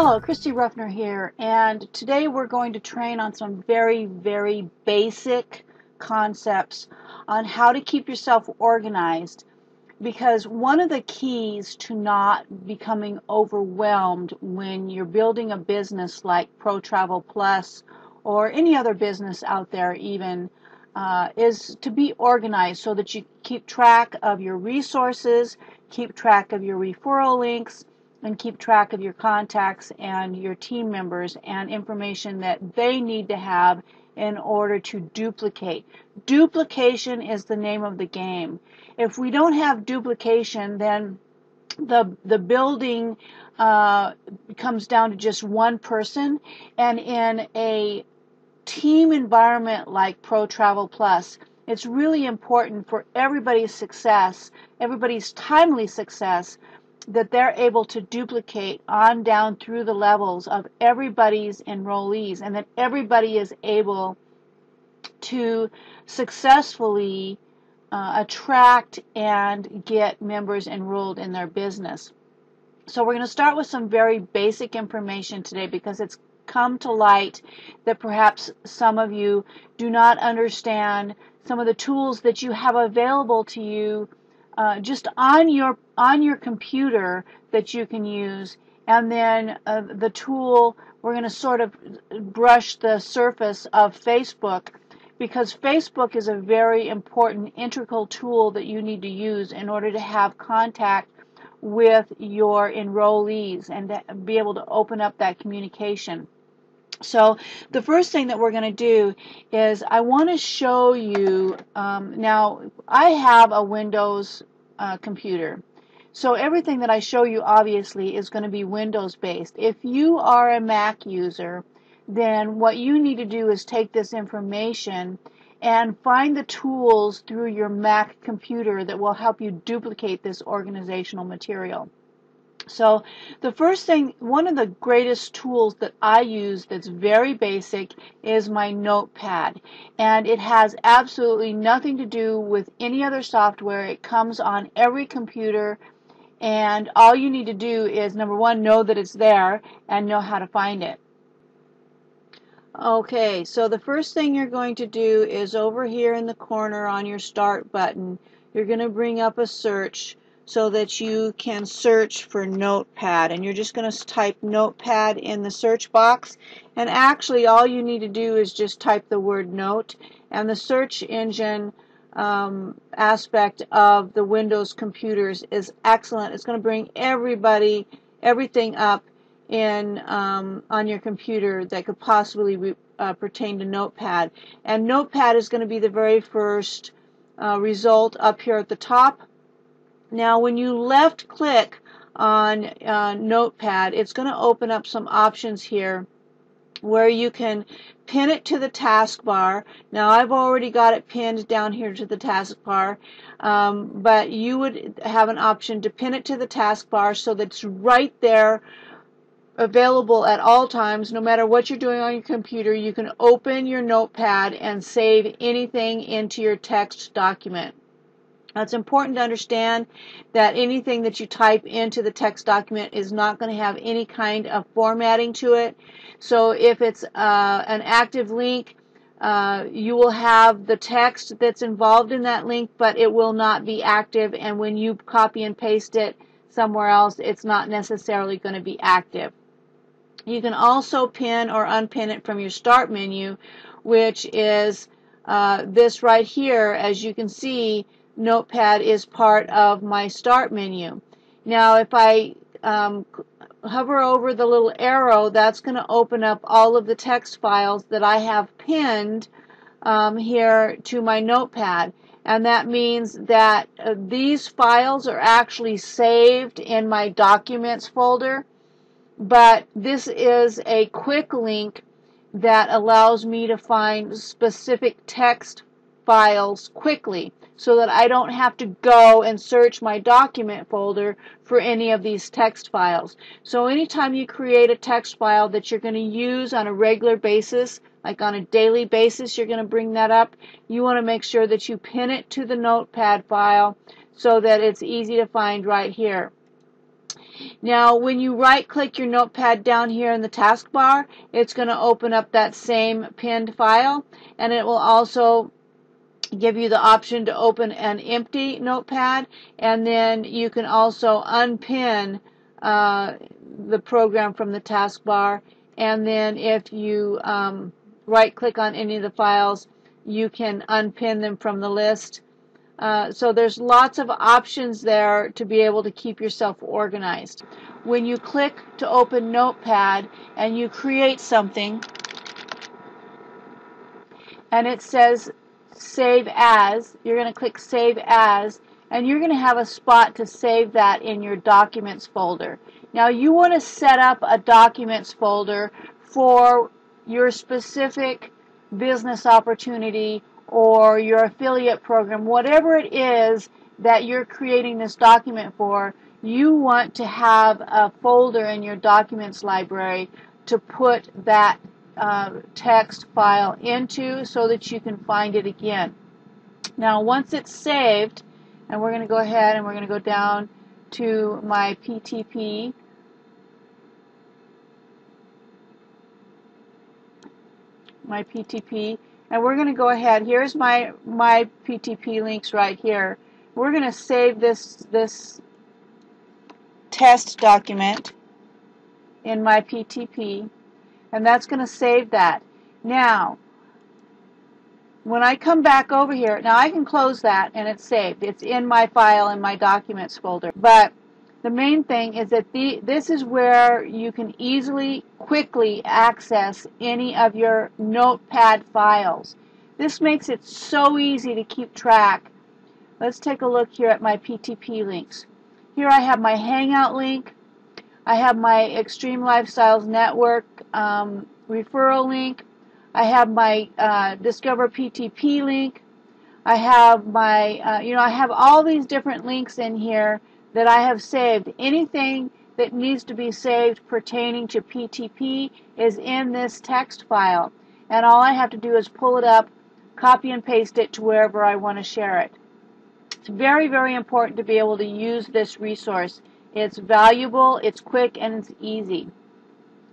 Hello, Christy Ruffner here, and today we're going to train on some very basic concepts on how to keep yourself organized, because one of the keys to not becoming overwhelmed when you're building a business like Pro Travel Plus or any other business out there even is to be organized so that you keep track of your resources, keep track of your referral links, and keep track of your contacts and your team members and information that they need to have in order to duplicate. Duplication is the name of the game. If we don't have duplication, then the building comes down to just one person, and in a team environment like Pro Travel Plus, it's really important for everybody's success, everybody's timely success, that they're able to duplicate on down through the levels of everybody's enrollees, and that everybody is able to successfully attract and get members enrolled in their business. So we're going to start with some very basic information today, because it's come to light that perhaps some of you do not understand some of the tools that you have available to you just on your computer that you can use. And then the tool, we're going to sort of brush the surface of Facebook, because Facebook is a very important integral tool that you need to use in order to have contact with your enrollees and to be able to open up that communication. So the first thing that we're going to do is I want to show you, now I have a Windows computer. So everything that I show you obviously is going to be Windows based. If you are a Mac user, then what you need to do is take this information and find the tools through your Mac computer that will help you duplicate this organizational material. So the first thing, one of the greatest tools that I use that's very basic is my Notepad. And it has absolutely nothing to do with any other software. It comes on every computer, and all you need to do is, number one, know that it's there and know how to find it. Okay, so the first thing you're going to do is over here in the corner on your Start button, you're going to bring up a search so that you can search for Notepad, and you're just going to type Notepad in the search box, and actually all you need to do is just type the word Note, and the search engine aspect of the Windows computers is excellent. It's going to bring everything up in on your computer that could possibly pertain to Notepad, and Notepad is going to be the very first result up here at the top. Now when you left click on Notepad, it's going to open up some options here where you can pin it to the taskbar. Now I've already got it pinned down here to the taskbar, but you would have an option to pin it to the taskbar so that it's right there, available at all times. No matter what you're doing on your computer, you can open your Notepad and save anything into your text document. Now, it's important to understand that anything that you type into the text document is not going to have any kind of formatting to it. So if it's an active link, you will have the text that's involved in that link, but it will not be active, and when you copy and paste it somewhere else, it's not necessarily going to be active. You can also pin or unpin it from your Start menu, which is this right here. As you can see, Notepad is part of my Start menu. Now if I hover over the little arrow, that's going to open up all of the text files that I have pinned here to my Notepad. And that means that these files are actually saved in my Documents folder, but this is a quick link that allows me to find specific text files quickly, so that I don't have to go and search my document folder for any of these text files. So anytime you create a text file that you're going to use on a regular basis, like on a daily basis, you're going to bring that up, you want to make sure that you pin it to the Notepad file so that it's easy to find right here. Now, when you right-click your notepad down here in the taskbar, it's going to open up that same pinned file, and it will also give you the option to open an empty notepad, and then you can also unpin the program from the taskbar, and then if you right-click on any of the files, you can unpin them from the list. So there's lots of options there to be able to keep yourself organized. When you click to open Notepad and you create something and it says Save As, you're going to click Save As, and you're going to have a spot to save that in your Documents folder. Now you want to set up a Documents folder for your specific business opportunity or your affiliate program, whatever it is that you're creating this document for. You want to have a folder in your Documents library to put that text file into so that you can find it again. Now once it's saved, and we're going to go ahead and we're going to go down to my PTP, and we're going to go ahead, here's my PTP links right here. We're going to save this test document in my PTP, and that's going to save that. Now when I come back over here, now I can close that and it's saved. It's in my file in my Documents folder. But the main thing is that this is where you can easily, quickly access any of your Notepad files. This makes it so easy to keep track. Let's take a look here at my PTP links. Here I have my Hangout link. I have my Extreme Lifestyles Network referral link. I have my Discover PTP link. I have my, I have all these different links in here that I have saved. Anything that needs to be saved pertaining to PTP is in this text file. And all I have to do is pull it up, copy and paste it to wherever I want to share it. It's very, very important to be able to use this resource. It's valuable, it's quick, and it's easy.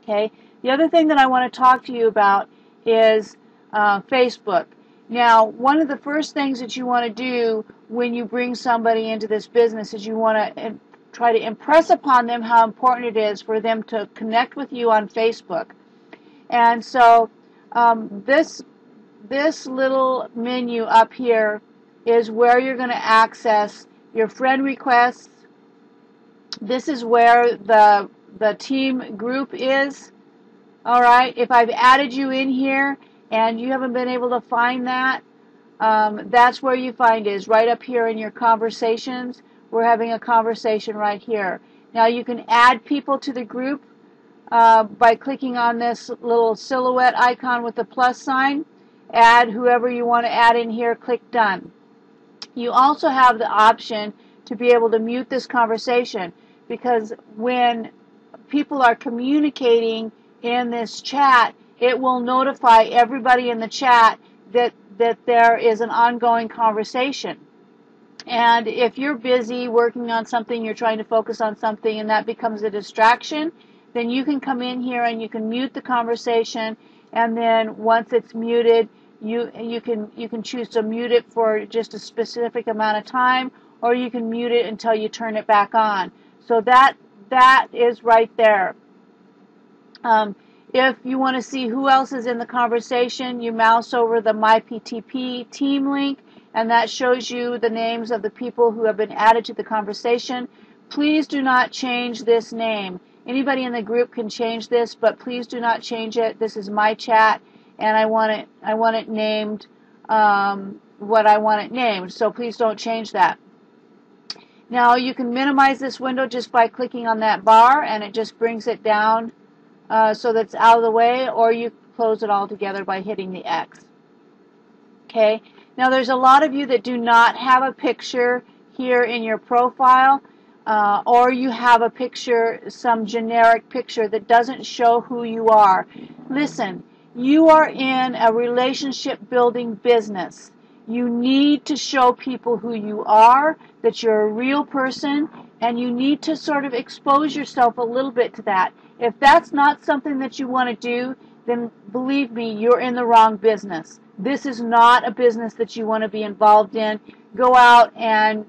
Okay. The other thing that I want to talk to you about is Facebook. Now, one of the first things that you want to do when you bring somebody into this business is you want to try to impress upon them how important it is for them to connect with you on Facebook. And so this little menu up here is where you're going to access your friend requests. This is where the team group is. All right, if I've added you in here and you haven't been able to find that, that's where you find it, is right up here in your conversations. We're having a conversation right here. Now you can add people to the group by clicking on this little silhouette icon with the plus sign. Add whoever you want to add in here, click done. You also have the option to be able to mute this conversation, because when people are communicating in this chat, it will notify everybody in the chat that there is an ongoing conversation. And if you're busy working on something, you're trying to focus on something, and that becomes a distraction, then you can come in here and you can mute the conversation, and then once it's muted, you can choose to mute it for just a specific amount of time, or you can mute it until you turn it back on. So that is right there. If you want to see who else is in the conversation, you mouse over the MyPTP team link, and that shows you the names of the people who have been added to the conversation. Please do not change this name. Anybody in the group can change this, but please do not change it. This is my chat, and I want it named what I want it named, so please don't change that. Now you can minimize this window just by clicking on that bar, and it just brings it down so that's out of the way, or you close it all together by hitting the X. Okay, now there's a lot of you that do not have a picture here in your profile, or you have a picture, some generic picture that doesn't show who you are. Listen, you are in a relationship building business. You need to show people who you are, that you're a real person, And you need to sort of expose yourself a little bit to that. If that's not something that you want to do, then believe me, you're in the wrong business. This is not a business that you want to be involved in. Go out and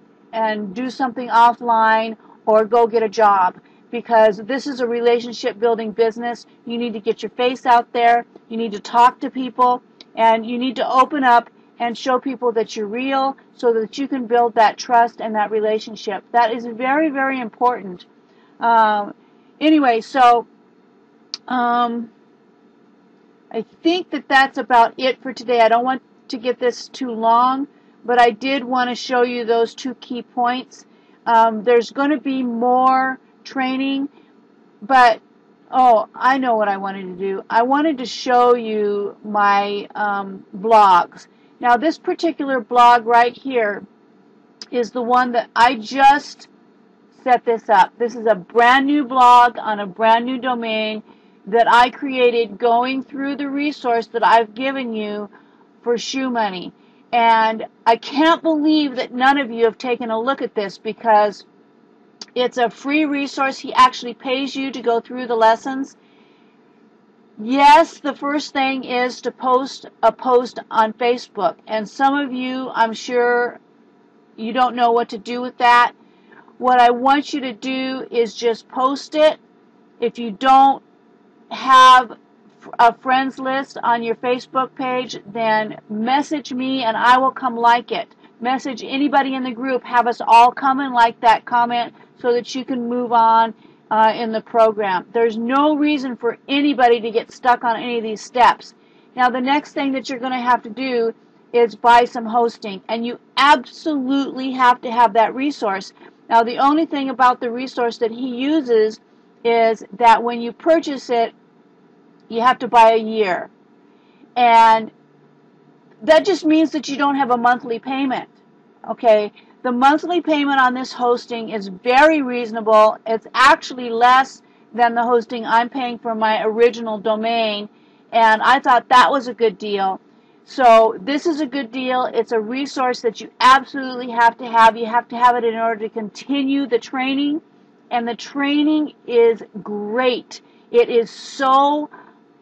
do something offline or go get a job, because this is a relationship building business. You need to get your face out there. You need to talk to people, and you need to open up and show people that you're real so that you can build that trust and that relationship. That is very, very important. Anyway, so I think that that's about it for today. I don't want to get this too long, but I did want to show you those 2 key points. There's going to be more training, but I know what I wanted to do. I wanted to show you my blogs. Now, this particular blog right here is the one that I just set this up. This is a brand new blog on a brand new domain that I created going through the resource that I've given you for Shoe Money. And I can't believe that none of you have taken a look at this, because it's a free resource. He actually pays you to go through the lessons. Yes, the first thing is to post a post on Facebook. And some of you, I'm sure, you don't know what to do with that. What I want you to do is just post it. If you don't have a friends list on your Facebook page, then message me and I will come like it. Message anybody in the group. Have us all come and like that comment so that you can move on in the program. There's no reason for anybody to get stuck on any of these steps. Now, the next thing that you're going to have to do is buy some hosting, and you absolutely have to have that resource. Now, the only thing about the resource that he uses is that when you purchase it, you have to buy a year. And that just means that you don't have a monthly payment. Okay? The monthly payment on this hosting is very reasonable. It's actually less than the hosting I'm paying for my original domain, and I thought that was a good deal. So this is a good deal. It's a resource that you absolutely have to have. You have to have it in order to continue the training, and the training is great. It is so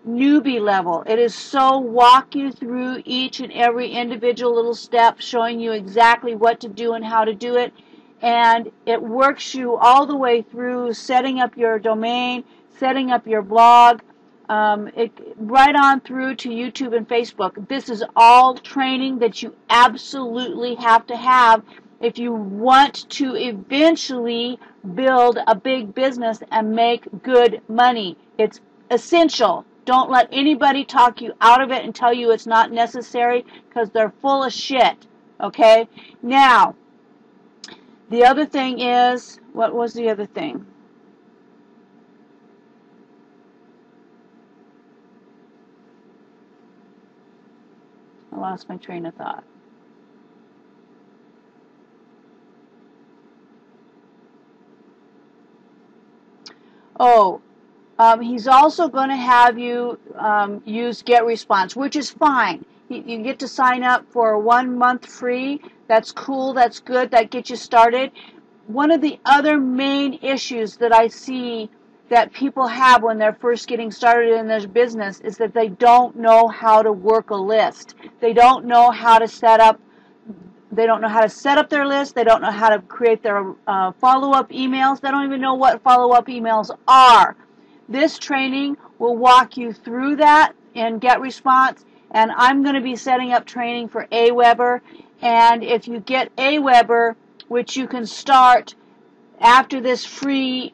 newbie level. It is so walk you through each and every individual little step, showing you exactly what to do and how to do it. And it works you all the way through setting up your domain, setting up your blog, right on through to YouTube and Facebook. This is all training that you absolutely have to have if you want to eventually build a big business and make good money. It's essential. Don't let anybody talk you out of it and tell you it's not necessary, because they're full of shit. Okay? Now, the other thing is, what was the other thing? I lost my train of thought. He's also going to have you use GetResponse, which is fine. You get to sign up for 1 month free. That's cool. That's good. That gets you started. One of the other main issues that I see that people have when they're first getting started in their business is that they don't know how to work a list. They don't know how to set up. They don't know how to set up their list. They don't know how to create their follow-up emails. They don't even know what follow-up emails are. This training will walk you through that in GetResponse, and I'm going to be setting up training for Aweber. And if you get Aweber, which you can start after this free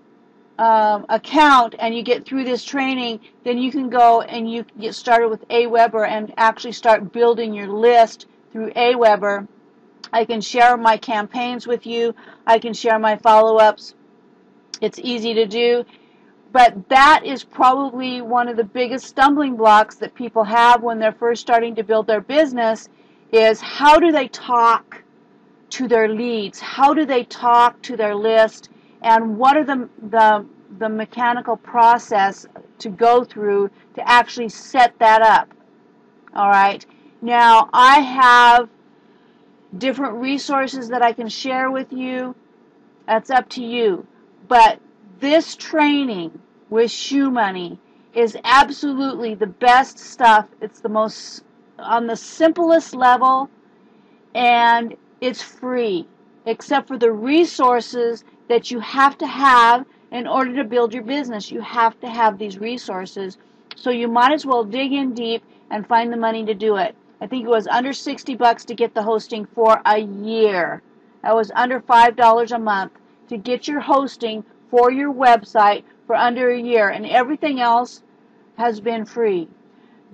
account, and you get through this training, then you can go and you get started with Aweber and actually start building your list through Aweber. I can share my campaigns with you. I can share my follow-ups. It's easy to do. But that is probably one of the biggest stumbling blocks that people have when they're first starting to build their business, is how do they talk to their leads? How do they talk to their list? And what are the mechanical process to go through to actually set that up? All right. Now, I have different resources that I can share with you That's up to you. But this training with Shoe Money is absolutely the best stuff. It's the most on the simplest level, and it's free, except for the resources that you have to have in order to build your business. You have to have these resources, so you might as well dig in deep and find the money to do it. I think it was under $60 to get the hosting for a year. That was under $5 a month to get your hosting for your website for under a year, and everything else has been free.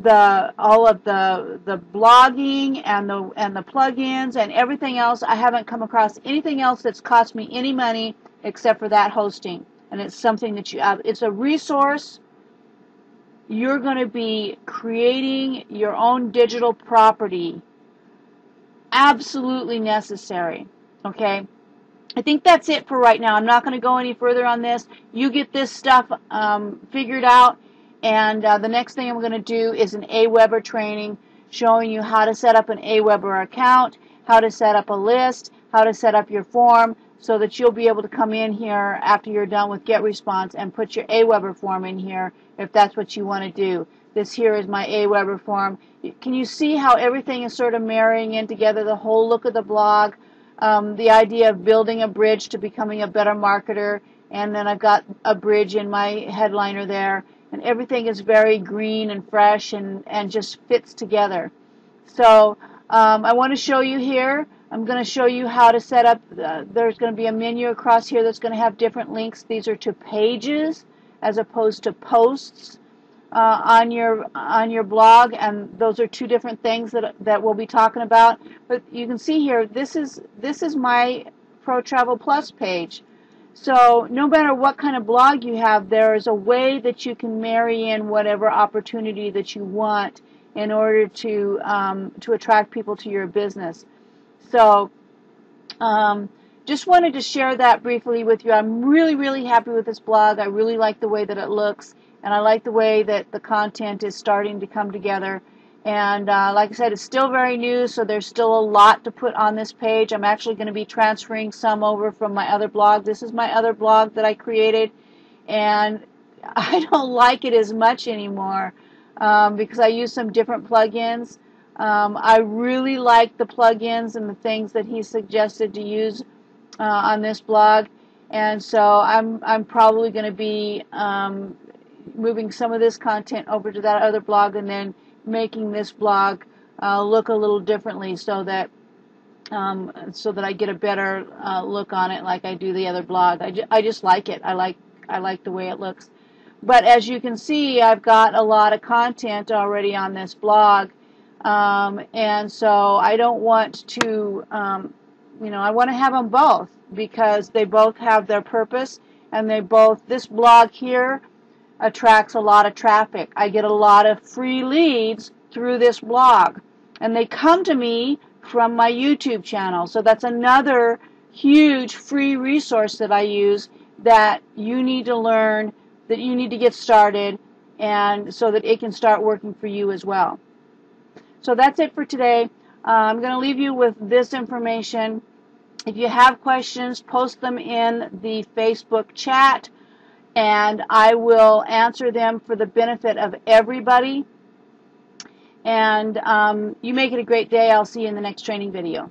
All of the blogging and the plugins and everything else, I haven't come across anything else that's cost me any money except for that hosting. And it's something that you have. It's a resource. You're going to be creating your own digital property. Absolutely necessary. Okay? I think that's it for right now. I'm not going to go any further on this. You get this stuff figured out. And the next thing I'm going to do is an Aweber training showing you how to set up an Aweber account, how to set up a list, how to set up your form, so that you'll be able to come in here after you're done with GetResponse and put your Aweber form in here if that's what you want to do. This here is my Aweber form. Can you see how everything is sort of marrying in together, the whole look of the blog, the idea of building a bridge to becoming a better marketer, and then I've got a bridge in my headliner there. And everything is very green and fresh and just fits together. So I want to show you here. I'm going to show you how to set up. There's going to be a menu across here that's going to have different links. These are to pages as opposed to posts on your blog, and those are two different things that we'll be talking about. But you can see here, this is my Pro Travel Plus page. So no matter what kind of blog you have, there is a way that you can marry in whatever opportunity that you want in order to attract people to your business. So just wanted to share that briefly with you. I'm really, really happy with this blog. I really like the way that it looks, and I like the way that the content is starting to come together. And like I said, it's still very new, so there's still a lot to put on this page. I'm actually going to be transferring some over from my other blog. This is my other blog that I created, and I don't like it as much anymore because I use some different plugins. I really like the plugins and the things that he suggested to use on this blog, and so I'm probably going to be moving some of this content over to that other blog, and then making this blog look a little differently so that I get a better look on it like I do the other blog. I just like it. I like the way it looks. But as you can see, I've got a lot of content already on this blog, and so I don't want to, I want to have them both because they both have their purpose, and this blog here attracts a lot of traffic. I get a lot of free leads through this blog, and they come to me from my YouTube channel. So that's another huge free resource that I use that you need to learn, that you need to get started, and so that it can start working for you as well. So that's it for today. I'm going to leave you with this information. If you have questions, post them in the Facebook chat, and I will answer them for the benefit of everybody. And you make it a great day. I'll see you in the next training video.